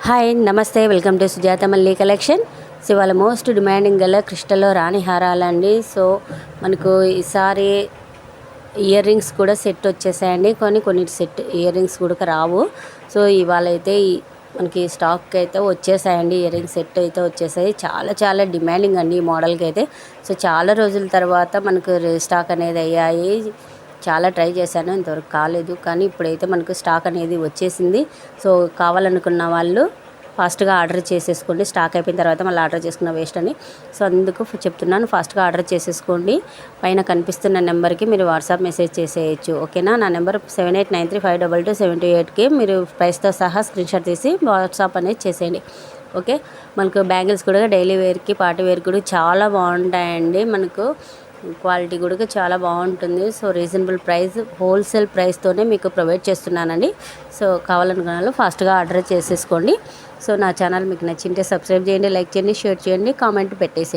Hi నమస్తే, welcome to Sujatha Malli collection. So ఇవాళ most demanding గల క్రిస్టల్లో రాణి హారాలండి. సో మనకు ఈసారి ఇయర్ రింగ్స్ కూడా సెట్ వచ్చేసాయండి, కొన్ని సెట్ ఇయర్ రింగ్స్ కూడా రావు. సో ఇవాళ అయితే మనకి స్టాక్ అయితే వచ్చేసాయండి, ఇయర్ రింగ్ సెట్ అయితే వచ్చేసాయి. చాలా డిమాండింగ్ అండి ఈ మోడల్కి అయితే. సో చాలా రోజుల తర్వాత మనకు స్టాక్ అనేది అయ్యాయి. చాలా ట్రై చేశాను, ఇంతవరకు కాలేదు, కానీ ఇప్పుడైతే మనకు స్టాక్ అనేది వచ్చేసింది. సో కావాలనుకున్న వాళ్ళు ఫాస్ట్గా ఆర్డర్ చేసేసుకోండి. స్టాక్ అయిపోయిన తర్వాత మళ్ళీ ఆర్డర్ చేసుకున్న వేస్ట్ అని. సో అందుకు చెప్తున్నాను, ఫాస్ట్గా ఆర్డర్ చేసేసుకోండి. పైన కనిపిస్తున్న నెంబర్కి మీరు వాట్సాప్ మెసేజ్ చేసేయచ్చు, ఓకేనా. నా నెంబర్ 7893522728కి మీరు ప్రైస్తో సహా స్క్రీన్షాట్ తీసి వాట్సాప్ అనేది చేసేయండి, ఓకే. మనకు బ్యాంగిల్స్ కూడా డైలీ వేర్కి పార్టీ వేర్ కూడా చాలా బాగుంటాయండి. మనకు క్వాలిటీ కూడా చాలా బాగుంటుంది. సో రీజనబుల్ ప్రైస్, హోల్సేల్ ప్రైస్తోనే మీకు ప్రొవైడ్ చేస్తున్నానండి. సో కావాలనుకున్న వాళ్ళు ఫాస్ట్గా ఆర్డర్ చేసేసుకోండి. సో నా ఛానల్ మీకు నచ్చింటే సబ్స్క్రైబ్ చేయండి, లైక్ చేయండి, షేర్ చేయండి, కామెంట్ పెట్టేసి